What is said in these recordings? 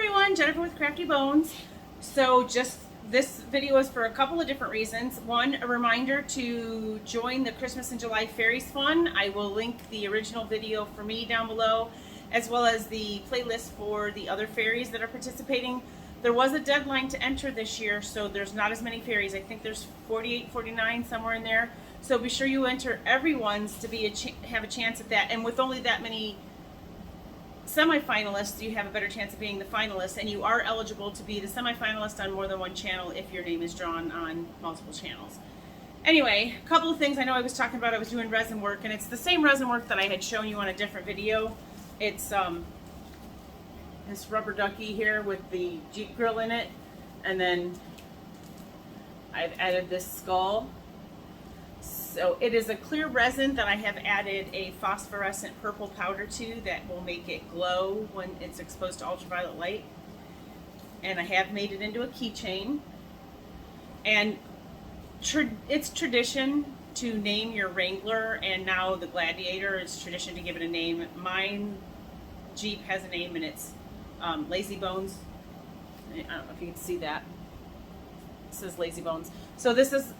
everyone, Jennifer with Crafty Bones. So just this video is for a couple of different reasons. One, a reminder to join the Christmas in July Fairies Fun. I will link the original video for me down below, as well as the playlist for the other fairies that are participating. There was a deadline to enter this year, so there's not as many fairies. I think there's 48, 49, somewhere in there. So be sure you enter everyone's to be have a chance at that. And with only that many semi-finalists, you have a better chance of being the finalist, and you are eligible to be the semi-finalist on more than one channel if your name is drawn on multiple channels. Anyway, a couple of things. I know I was talking about I was doing resin work, and it's the same resin work that I had shown you on a different video. It's this rubber ducky here with the Jeep grill in it, and then I've added this skull. So it is a clear resin that I have added a phosphorescent purple powder to that will make it glow when it's exposed to ultraviolet light. And I have made it into a keychain. And it's tradition to name your Wrangler, and now the Gladiator, it's tradition to give it a name. Mine Jeep has a name, and it's Lazy Bones. I don't know if you can see that. It says Lazy Bones. So this is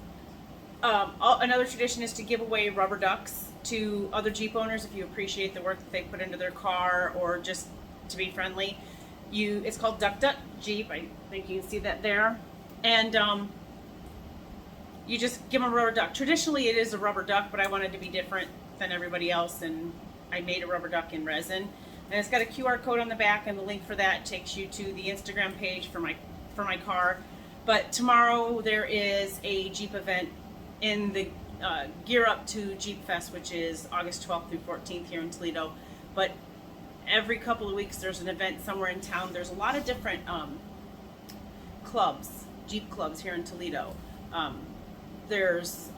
another tradition is to give away rubber ducks to other Jeep owners if you appreciate the work that they put into their car, or just to be friendly. It's called Duck Duck Jeep. I think you can see that there. And you just give them a rubber duck. Traditionally it is a rubber duck, but I wanted to be different than everybody else, and I made a rubber duck in resin. And it's got a QR code on the back, and the link for that takes you to the Instagram page for my car. But tomorrow there is a Jeep event in the gear up to Jeep Fest, which is August 12th through 14th here in Toledo. But every couple of weeks there's an event somewhere in town. There's a lot of different clubs, Jeep clubs here in Toledo. There's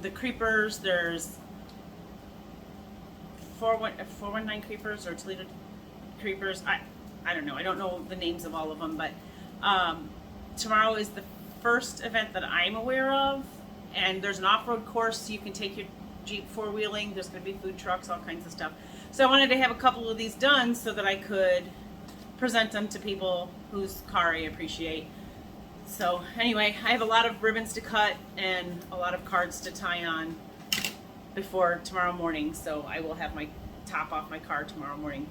the Creepers, there's 419 Creepers or Toledo Creepers. I don't know. I don't know the names of all of them, but tomorrow is the first event that I'm aware of. And there's an off-road course, so you can take your Jeep four-wheeling. There's going to be food trucks, all kinds of stuff. So I wanted to have a couple of these done so that I could present them to people whose car I appreciate. So anyway, I have a lot of ribbons to cut and a lot of cards to tie on before tomorrow morning. So I will have my top off my car tomorrow morning.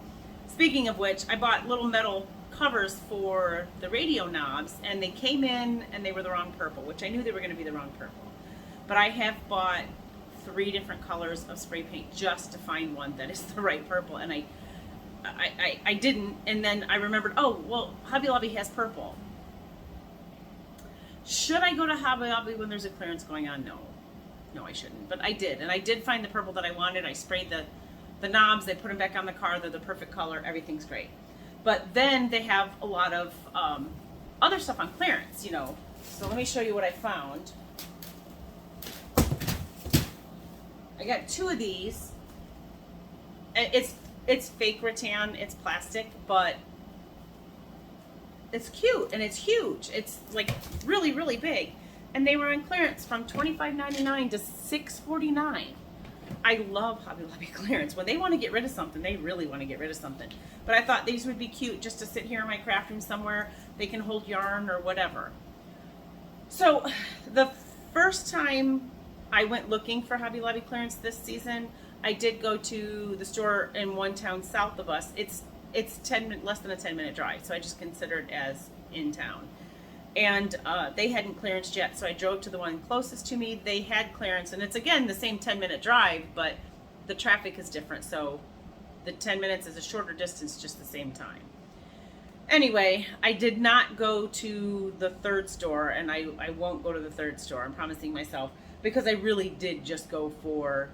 Speaking of which, I bought little metal covers for the radio knobs, and they came in and they were the wrong purple, which I knew they were going to be the wrong purple. But I have bought 3 different colors of spray paint just to find one that is the right purple, and I didn't, and then I remembered, oh, well, Hobby Lobby has purple. Should I go to Hobby Lobby when there's a clearance going on? No, I shouldn't, but I did, and I did find the purple that I wanted. I sprayed the knobs, they put them back on the car, they're the perfect color, everything's great. But then they have a lot of other stuff on clearance, you know. So let me show you what I found. I got 2 of these. It's fake rattan, it's plastic, but it's cute and it's huge. It's like really, really big. And they were on clearance from $25.99 to $6.49. I love Hobby Lobby clearance. When they want to get rid of something, they really want to get rid of something. But I thought these would be cute just to sit here in my craft room somewhere. They can hold yarn or whatever. So the first time I went looking for Hobby Lobby clearance this season, I did go to the store in one town south of us. It's less than a 10-minute drive, so I just consider it as in town. And they hadn't clearanced yet, so I drove to the one closest to me. They had clearance, and it's again the same 10-minute drive, but the traffic is different, so the 10 minutes is a shorter distance, just the same time. Anyway, I did not go to the third store, and I won't go to the third store, I'm promising myself, because I really did just go for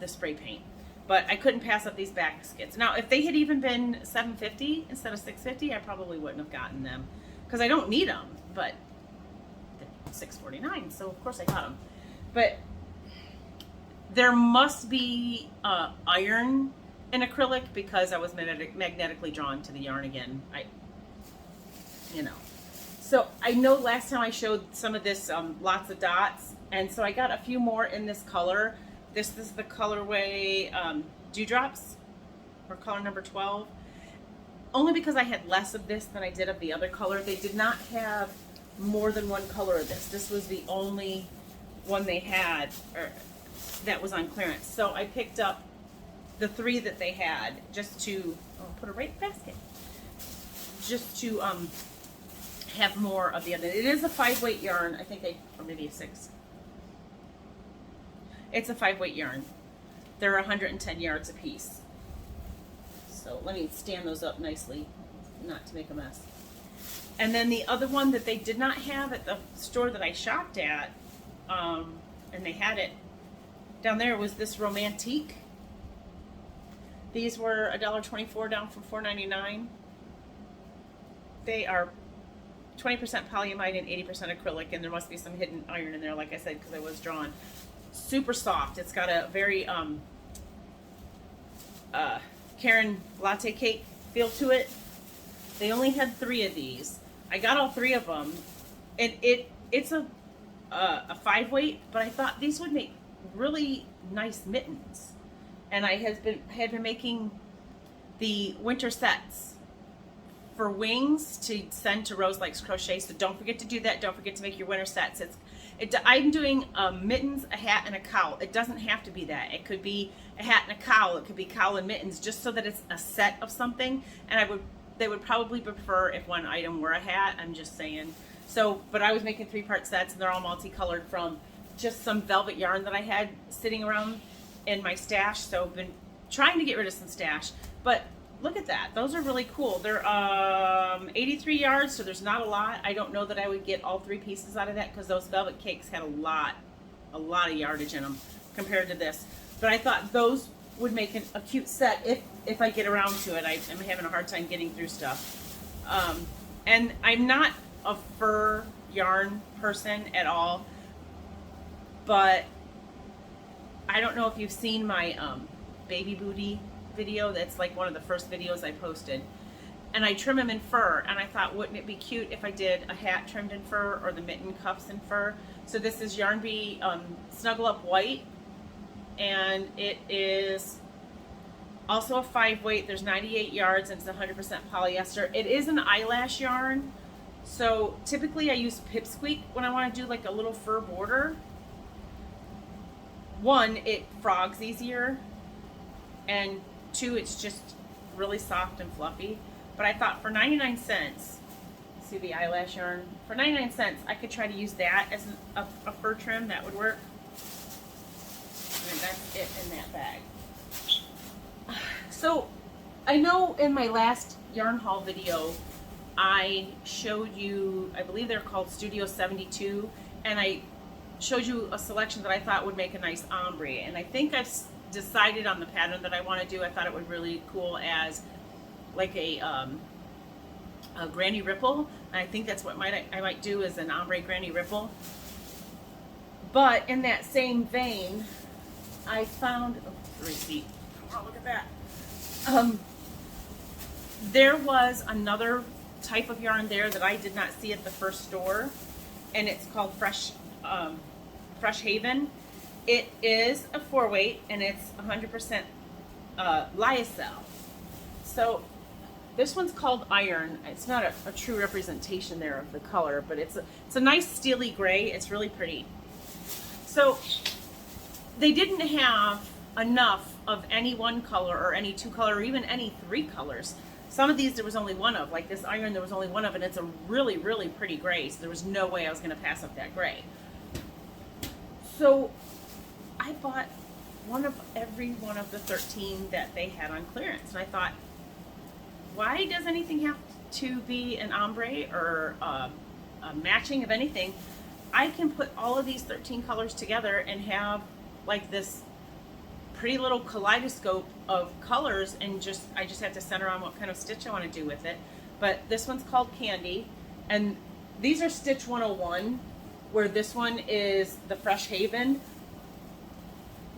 the spray paint. But I couldn't pass up these baskets. Now, if they had even been $7.50 instead of $6.50, I probably wouldn't have gotten them, because I don't need them, but they're $6.49, so of course I got them. But there must be iron in acrylic, because I was magnetically drawn to the yarn again. So I know last time I showed some of this lots of dots, and so I got a few more in this color. This is the colorway Dewdrops, or color number 12. only because I had less of this than I did of the other color. They did not have more than one color of this. This was the only one they had that was on clearance. So I picked up the 3 that they had just to put it right in the basket. Just to have more of the other. It is a 5-weight yarn. I think or maybe a 6. It's a 5-weight yarn. They're 110 yards a piece. So let me stand those up nicely, not to make a mess. And then the other one that they did not have at the store that I shopped at, and they had it down there, was this Romantique. These were $1.24 down from $4.99. They are 20% polyamide and 80% acrylic, and there must be some hidden iron in there, like I said, because I was drawn. Super soft. It's got a very Karen latte cake feel to it. They only had 3 of these. I got all 3 of them, and it's a 5-weight, but I thought these would make really nice mittens. And I had been making the winter sets for wings to send to Rose Likes Crochet, so don't forget to do that. Don't forget to make your winter sets. I'm doing mittens, a hat, and a cowl. It doesn't have to be that. It could be a hat and a cowl. It could be cowl and mittens, just so that it's a set of something. And they would probably prefer if one item were a hat. I'm just saying. So, but I was making 3-part sets, and they're all multicolored from just some velvet yarn that I had sitting around in my stash. So I've been trying to get rid of some stash, but look at that. Those are really cool. They're 83 yards, so there's not a lot. I don't know that I would get all 3 pieces out of that, because those velvet cakes had a lot of yardage in them compared to this. But I thought those would make a cute set if I get around to it. I'm having a hard time getting through stuff. And I'm not a fur yarn person at all, but I don't know if you've seen my baby booty video. That's like one of the first videos I posted, and I trim them in fur, and I thought, wouldn't it be cute if I did a hat trimmed in fur, or the mitten cuffs in fur? So this is Yarn Bee Snuggle Up White, and it is also a 5-weight. There's 98 yards, and it's 100% polyester. It is an eyelash yarn, so typically I use Pipsqueak when I want to do like a little fur border. 1, it frogs easier, and 2, it's just really soft and fluffy. But I thought for 99 cents, see the eyelash yarn? For 99 cents, I could try to use that as a fur trim. That would work. And that's it in that bag. So I know in my last yarn haul video, I showed you, I believe they're called Studio 72, and I showed you a selection that I thought would make a nice ombre. And I think I've decided on the pattern that I want to do. I thought it would really cool as like a granny ripple. And I think that's what I might do, is an ombre granny ripple. But in that same vein, I found the receipt. Oh, look at that. There was another type of yarn there that I did not see at the first store, and it's called Fresh Haven. It is a 4-weight, and it's 100% lyocell. So this one's called Iron. It's not a true representation there of the color, but it's a nice steely gray. It's really pretty. So they didn't have enough of any one color or any 2 color or even any 3 colors. Some of these there was only 1 of, like this Iron there was only 1 of, and it's a really, really pretty gray, so there was no way I was going to pass up that gray. So I bought every one of the 13 that they had on clearance, and I thought, why does anything have to be an ombre or a matching of anything? I can put all of these 13 colors together and have like this pretty little kaleidoscope of colors, and I just have to center on what kind of stitch I want to do with it. But this one's called Candy, and these are Stitch 101, where this one is the Fresh Haven.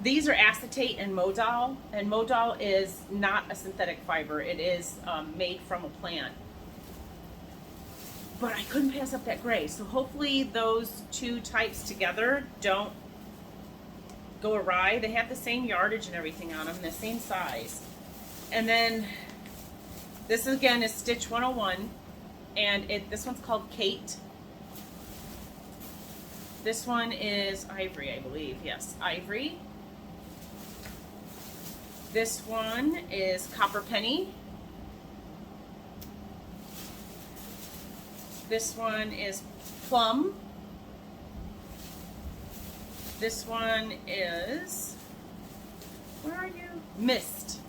These are acetate and modal, and modal is not a synthetic fiber. It is made from a plant. But I couldn't pass up that gray, so hopefully those 2 types together don't go awry. They have the same yardage and everything on them, the same size. And then This again is Stitch 101, and this one's called Kate. This one is Ivory, I believe. Yes, Ivory. This one is Copper Penny. This one is Plum. This one is, where are you? Mist.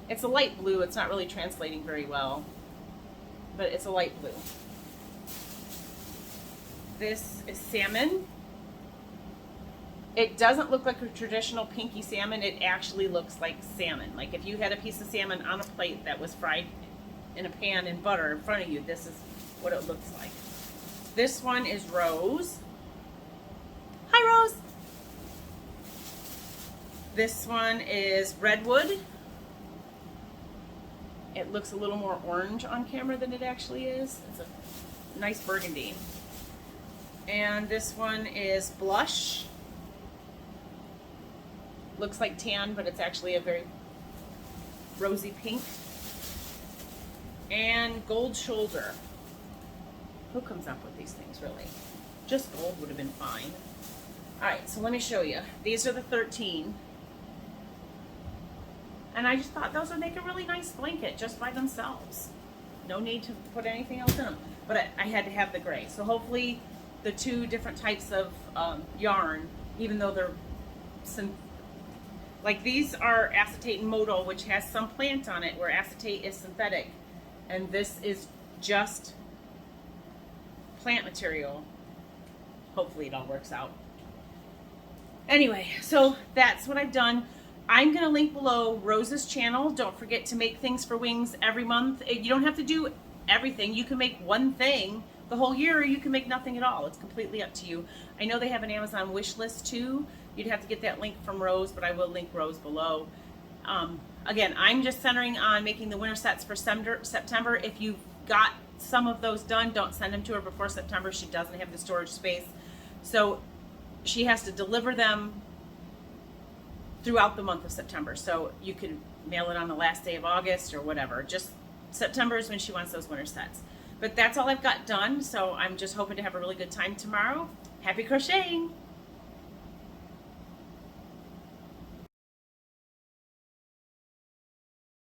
It's a light blue. It's not really translating very well, but it's a light blue. This is Salmon. It doesn't look like a traditional pinky salmon. It actually looks like salmon. Like if you had a piece of salmon on a plate that was fried in a pan in butter in front of you, this is what it looks like. This one is Rose. Hi, Rose. This one is Redwood. It looks a little more orange on camera than it actually is. It's a nice burgundy. And this one is Blush. Looks like tan, but it's actually a very rosy pink. And Gold Shoulder. Who comes up with these things, really? Just gold would have been fine. Alright, so let me show you. These are the 13. And I just thought those would make a really nice blanket just by themselves. No need to put anything else in them. But I had to have the gray. So hopefully the two different types of yarn, even though they're like these are acetate and modal, which has some plant on it, where acetate is synthetic. And this is just plant material. Hopefully it all works out. Anyway, so that's what I've done. I'm going to link below Rose's channel. Don't forget to make things for wings every month. You don't have to do everything. You can make one thing the whole year, or you can make nothing at all. It's completely up to you. I know they have an Amazon wish list too. You'd have to get that link from Rose, but I will link Rose below. Again, I'm just centering on making the winter sets for September. If you've got some of those done, don't send them to her before September. She doesn't have the storage space. So she has to deliver them throughout the month of September. So you can mail it on the last day of August or whatever. Just September is when she wants those winter sets. But that's all I've got done. So I'm just hoping to have a really good time tomorrow. Happy crocheting!